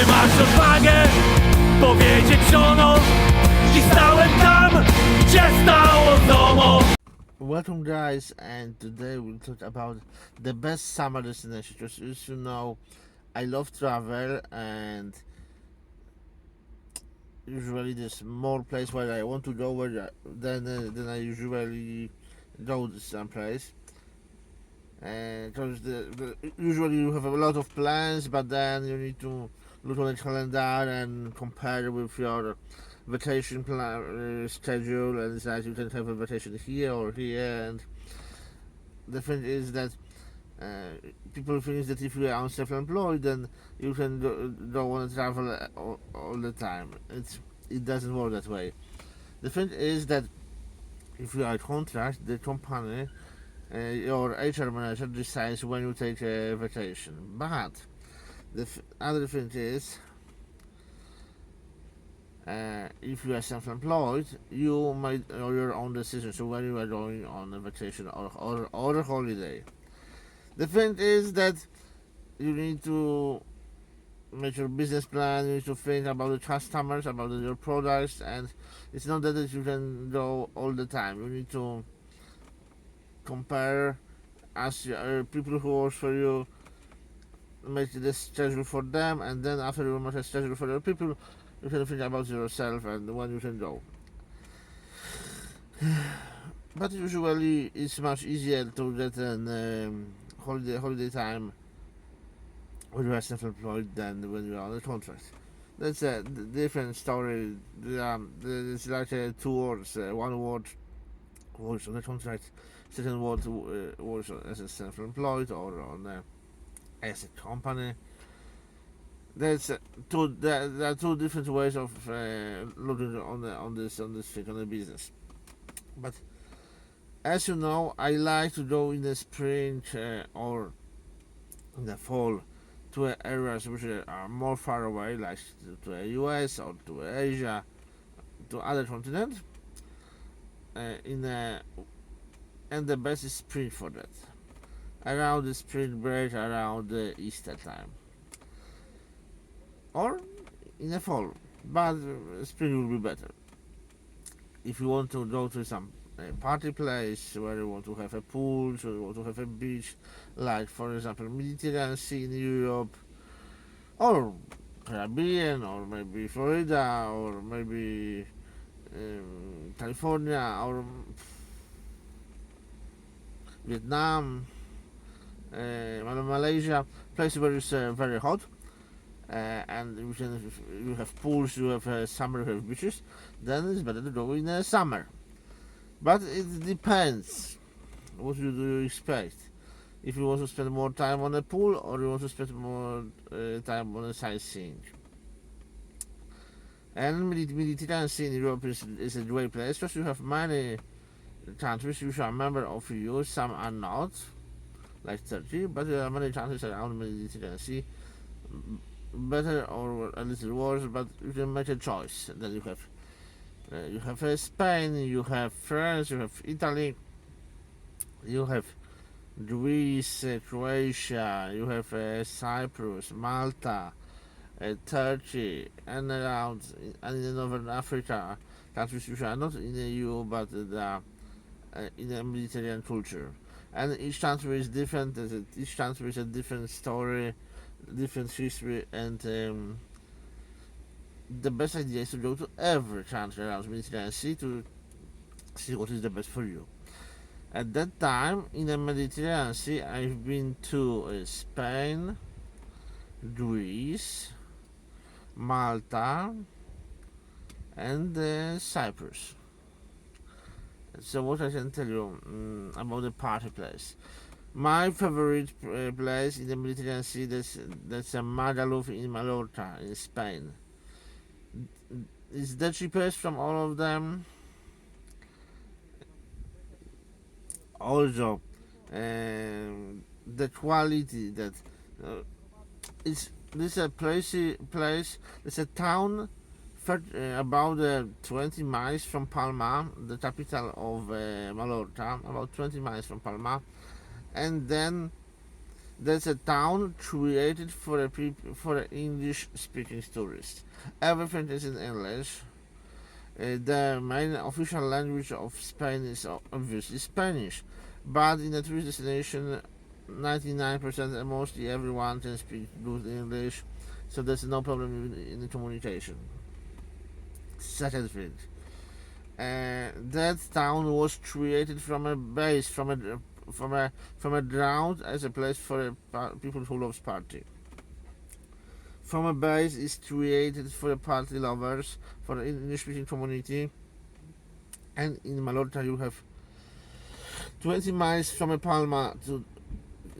Czy masz odwagę powiedzieć żonom i stałem tam, gdzie stało domo? Welcome guys, and today we'll talk about the best summer destination. Just as you know, I love travel, and usually there's more place where I want to go than I usually go to some place. Because usually you have a lot of plans, but then you need to look on the calendar and compare with your vacation plan schedule, and decide you can have a vacation here or here. And the thing is that people think that if you are self-employed, then you can go on travel all the time. It doesn't work that way. The thing is that if you are a contract, the company, your HR manager decides when you take a vacation. But the other thing is, if you are self-employed, you make your own decision. So when you are going on a vacation or a holiday, the thing is that you need to make your business plan. You need to think about the customers, about your products, and it's not that you can go all the time. You need to compare, ask people who work for you, make the schedule for them, and then after you make a schedule for your people, you can think about yourself and when you can go. But usually it's much easier to get an holiday time when you are self-employed than when you are on a contract. That's a different story. It's like two words. One word works on a contract, second word works as a self-employed or as a company. There are two different ways of looking on this thing, on the business. But as you know, I like to go in the spring or in the fall to areas which are more far away, like to the US or to Asia, to other continents. And the best is spring for that. Around the spring break, around the Easter time, or in the fall, but spring will be better. If you want to go to some party place where you want to have a pool, so you want to have a beach, like for example Mediterranean Sea in Europe, or Caribbean, or maybe Florida, or maybe California, or Vietnam, Malaysia, places where it's very hot, and you have pools, you have summer, you have beaches, then it's better to go in summer. But it depends what do you expect. If you want to spend more time on a pool, or you want to spend more time on a sightseeing. And Mediterranean Sea in Europe is a great place because you have many countries which are member of EU, some are not, like Turkey, but there are many countries around the Mediterranean Sea, better or a little worse, but you can make a choice. Then you have Spain, you have France, you have Italy, you have Greece, Croatia, you have Cyprus, Malta, Turkey, and around and in Northern Africa, countries which are not in the EU but in the Mediterranean culture. And each country is different. Each country is a different story, different history, and the best idea is to go to every country around the Mediterranean Sea to see what is the best for you. At that time, in the Mediterranean Sea, I've been to Spain, Greece, Malta, and Cyprus. So what I can tell you about the party place. My favorite place in the Mediterranean Sea, that's Magaluf in Mallorca, in Spain. It's the cheapest from all of them. Also, the quality that this a place. It's a town about 20 miles from Palma, the capital of Mallorca. About 20 miles from Palma, and then That's a town created for for English-speaking tourists. Everything is in English. The main official language of Spain is obviously Spanish, but in a tourist destination, 99% and mostly everyone can speak good English, so there's no problem in the communication. Second thing, that town was created from a base, from a ground as a place for people who loves party. From a base is created for the party lovers, for the English-speaking community, and in Mallorca you have 20 miles from a Palma to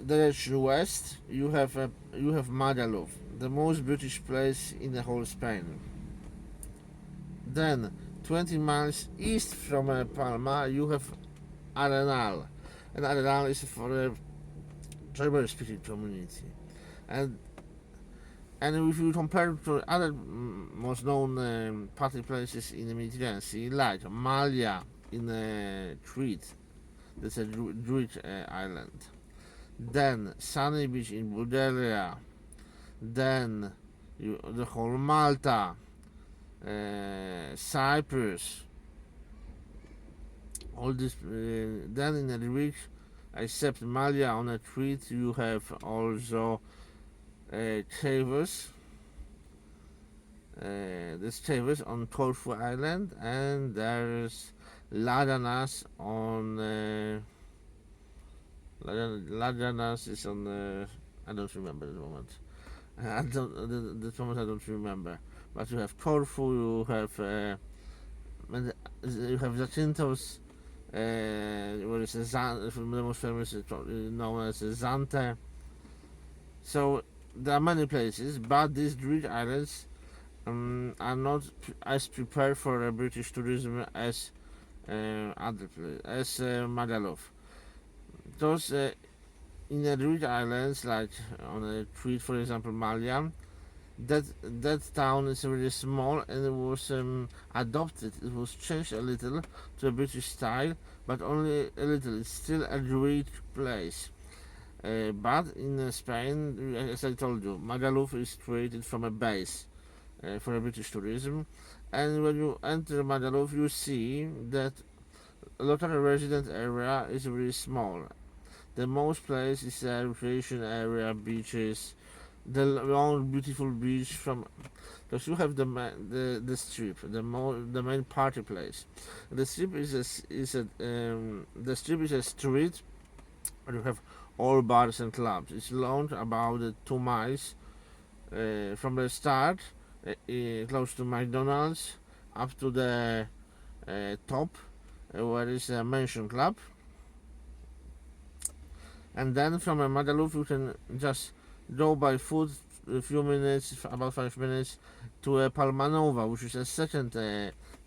direction west. You have Magaluf, the most British place in the whole Spain. Then 20 miles east from Palma you have Arenal, and Arenal is for the German-speaking community, and if you compare to other most known party places in the Mediterranean Sea, like Malia in Crete, that's a Druid island, then Sunny Beach in Bulgaria, then the whole Malta, Cyprus, all this. Then in the week, except Malia on a Crete, you have also Kavos. There's Kavos on Corfu Island, and there's Ladanas on Ladanas is on I don't remember at the moment. The moment I don't remember. But you have Corfu, you have Zakynthos, where it's the most famous known as Zante. So there are many places, but these Greek islands are not as prepared for British tourism as other places, as Magaluf. Those in the Greek islands, like on Crete, for example, Malia, that town is really small, and it was adopted. It was changed a little to a British style, but only a little. It's still a Greek place. But in Spain, as I told you, Magaluf is created from a base for a British tourism, and when you enter Magaluf, you see that local resident area is really small. The most place is a recreation area, beaches, the long beautiful beach from. Because you have the strip, the main party place. The strip is the strip is a street where you have all bars and clubs. It's long about 2 miles from the start, close to McDonald's, up to the top, where is a mansion club. And then from a Magaluf you can just go by foot a few minutes, about 5 minutes, to Palma Nova, which is a second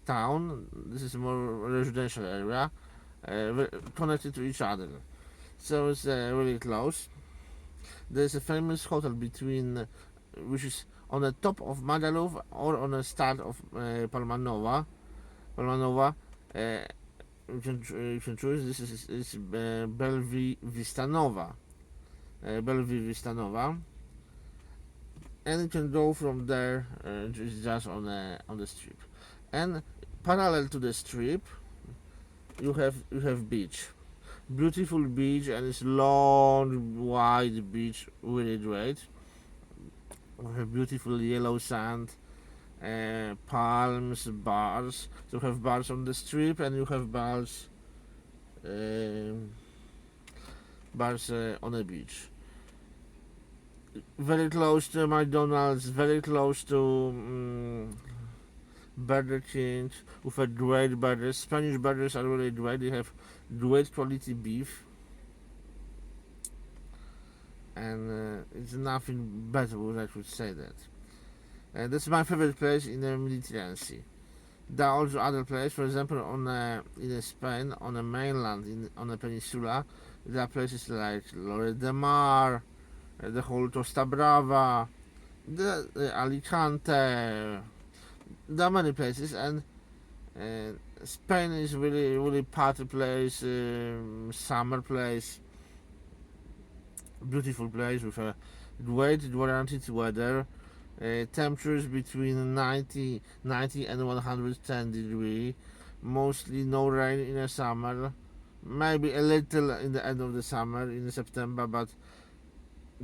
town. This is a more residential area, connected to each other. So it's really close. There's a famous hotel which is on the top of Magaluf or on the start of Palma Nova. You can choose. This is Bellevue Vista Nova. And you can go from there. Just on the strip, and parallel to the strip, you have beach. Beautiful beach, and it's long, wide beach, really great. We have beautiful yellow sand, palms, bars. So you have bars on the strip, and you have bars on the beach. Very close to McDonald's, very close to Burger King, with a great burgers. Spanish burgers are really great. They have great quality beef, and it's nothing better, I should say that. That's my favorite place in the Mediterranean Sea. There are also other places, for example, in Spain, on the mainland, on the peninsula. There are places like Lloret de Mar, the whole Costa Brava, the Alicante. There are many places, and Spain is really, really party place, summer place. beautiful place with a great guaranteed weather. Temperatures between 90 and 110 degree. Mostly no rain in the summer. Maybe a little in the end of the summer in September, but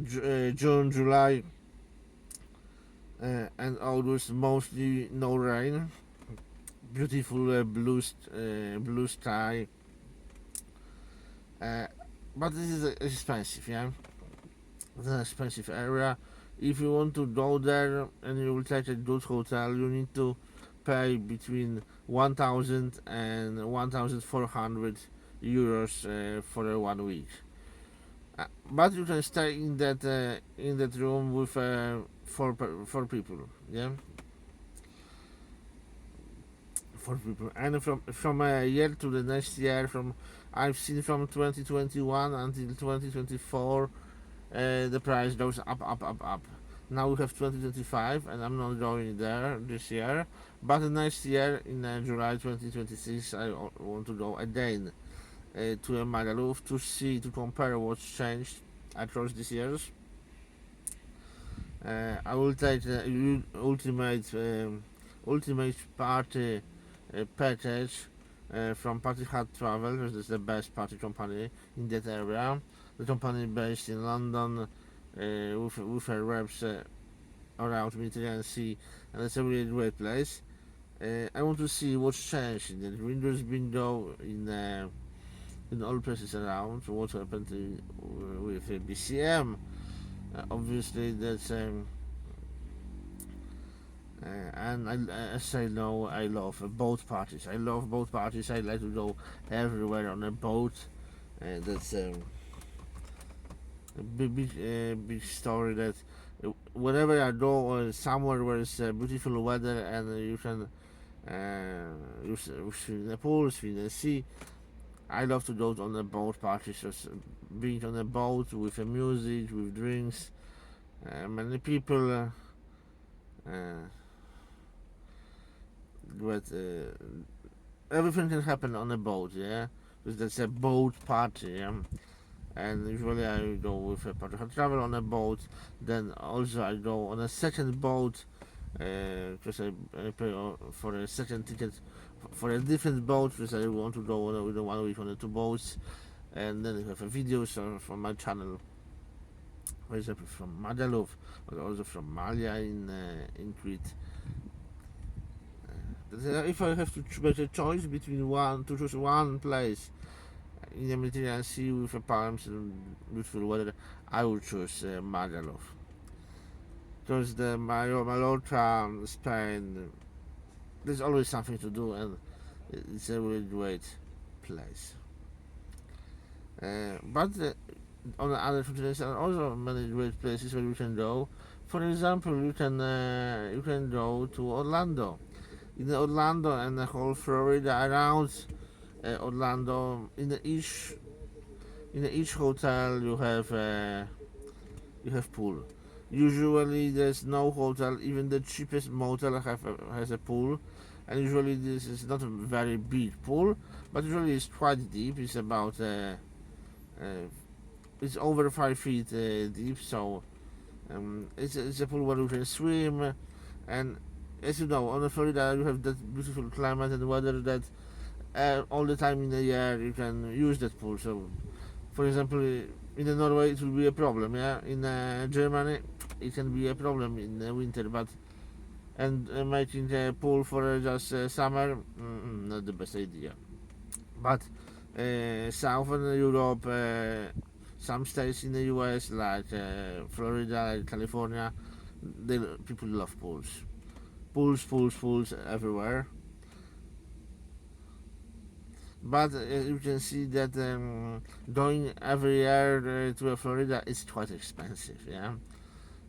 June, July, and August mostly no rain. Beautiful blue sky. But this is expensive, yeah. It's an expensive area. If you want to go there and you will take a good hotel, you need to pay between 1,000 and 1,400 euros for 1 week. But you can stay in that room with four people, yeah, 4 people. And from a year to the next year, from I've seen from 2021 until 2024, the price goes up. Now we have 2025, and I'm not going there this year. But next year, in July 2026, I want to go again to a Magaluf to compare what's changed across these years. I will take the ultimate party package from partyhardtravel, which is the best party company in that area. The company based in London with her reps around Mediterranean Sea, and it's a really great place. I want to see what's changed in the Windows window in all places around. What happened with BCM? Obviously, that's and as I know, I love boat parties. I love boat parties. I like to go everywhere on a boat. That's a big story. That whenever I go somewhere where it's beautiful weather and you can swim in the pool, swim in the sea, I love to go on a boat party. Just being on a boat with music, with drinks, many people. But everything can happen on a boat, yeah, because that's a boat party, yeah? And usually I go with a partyhardtravel on a boat. Then also I go on a second boat because I pay for a second ticket for a different boat because I want to go with 1 week on the 2 boats. And then I have a video from my channel, for example from Magaluf, but also from Malia in Crete. If I have to make a choice between to choose one place in the Mediterranean Sea with palms and beautiful weather, I would choose Magaluf. Because the Mallorca, Spain, there's always something to do, and it's a really great place. But on the other continents there are also many great places where you can go. For example, you can go to Orlando. In Orlando and the whole Florida around Orlando, in each hotel you have pool. Usually there's no hotel, even the cheapest motel has a pool, and usually this is not a very big pool, but usually it's quite deep. It's about it's over 5 feet deep, so it's a pool where you can swim. And as you know, on the Florida you have that beautiful climate and weather that all the time in the year you can use that pool. So, for example, in Norway it will be a problem, yeah. In Germany it can be a problem in the winter, but making a pool for just summer, not the best idea. But Southern Europe, some states in the US like Florida, like California, people love pools. Pools everywhere. But you can see that going every year to Florida is quite expensive, yeah.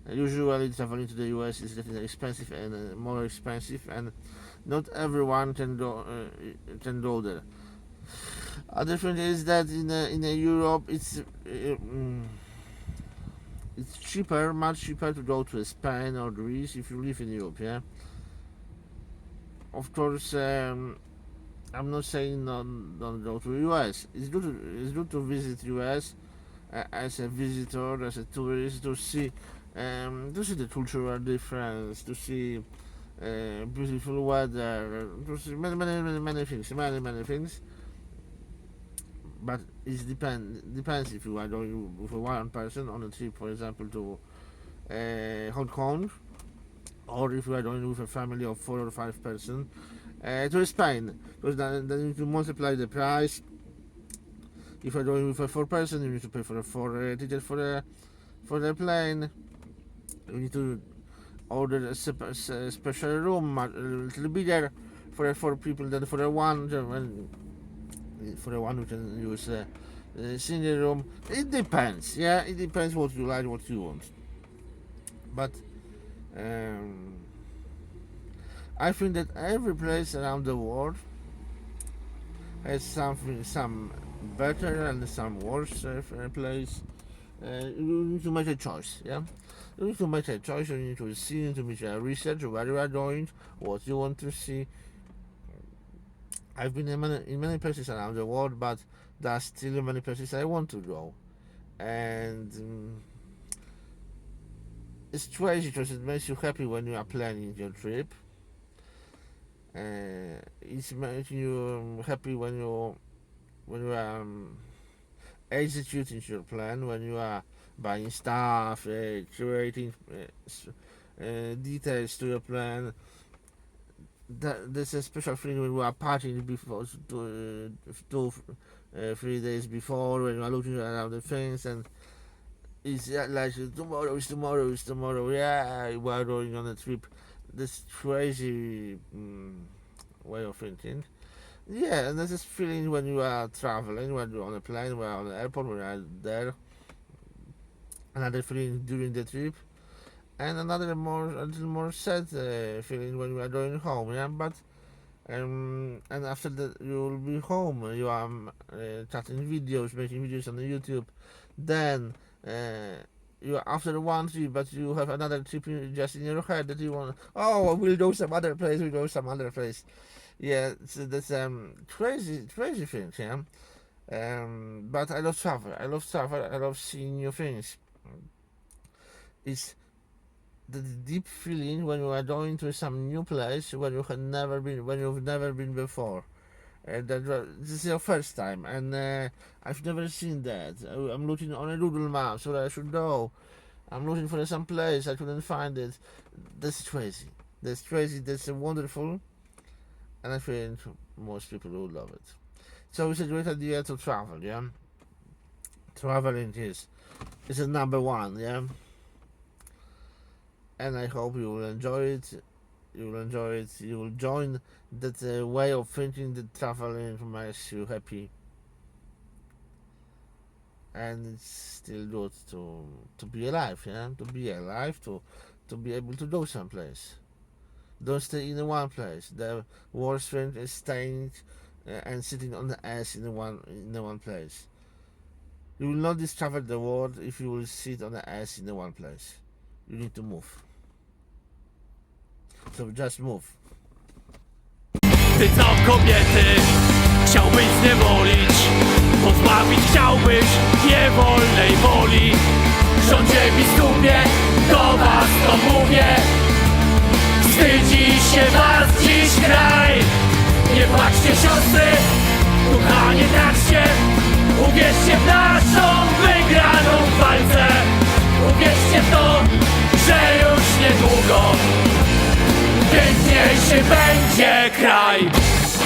Usually traveling to the US is definitely expensive and more expensive, and not everyone can go there. Other thing is that in Europe it's cheaper, much cheaper to go to Spain or Greece if you live in Europe, yeah. Of course, I'm not saying don't go to US. It's good to visit US, as a visitor, as a tourist, to see the cultural difference, to see beautiful weather, to see many things. But it depends if you are going with one person on a trip, for example, to Hong Kong, or if you are going with a family of 4 or 5 person to Spain, because then you need to multiply the price. If you're going with a 4 person, you need to pay for a 4 ticket for the plane. You need to order a special room, a little bigger for a 4 people than for a one. For a one, you can use a single room. It depends. Yeah, it depends what you like, what you want. But I think that every place around the world has some better and some worse place. You need to make a choice. Yeah, you need to make a choice. You need to see, you need to make a research where you are going, what you want to see. I've been in many places around the world, but there are still many places I want to go, and it's crazy because it makes you happy when you are planning your trip. It makes you happy when you are executing your plan, when you are buying stuff, creating details to your plan. There's a special feeling when you are partying before 2-3 days before, when you are looking around the things, and it's like tomorrow is tomorrow. Yeah, we are going on a trip. This crazy way of thinking. Yeah, and there's this feeling when you are traveling, when you're on a plane, when you're on the airport, when you're there. Another feeling during the trip, and a little more sad feeling when you are going home. Yeah, but and after that you will be home. You are cutting videos, making videos on the YouTube. Then you are after one trip, but you have another trip just in your head that you want. Oh, we'll go some other place. We'll go some other place. Yeah, so that's crazy things. Yeah. But I love travel. I love seeing new things. It's the deep feeling when you are going to some new place when you've never been before. This is your first time, and I've never seen that. I'm looking on a Google Maps where I should go. I'm looking for some place, I couldn't find it. That's crazy. That's wonderful, and I think most people will love it. So it's a great idea to travel. Yeah, traveling is a number one. Yeah. And I hope you will enjoy it. You will join that way of thinking that traveling makes you happy. And it's still good to be alive, yeah? To be alive, to be able to go someplace. Don't stay in one place. The worst thing is staying and sitting on the ass in the one place. You will not discover the world if you will sit on the ass in the one place. You need to move. So just move. Ty co kobiety chciałbyś zniewolić, pozbawić chciałbyś niewolnej woli. Ksiądzie biskupie, do was to mówię, wstydzi się was dziś kraj. Nie płaczcie siostry, ducha nie traćcie, uwierzcie w naszą wygraną w walce. Uwierzcie w to, że już niedługo piękniejszy będzie kraj.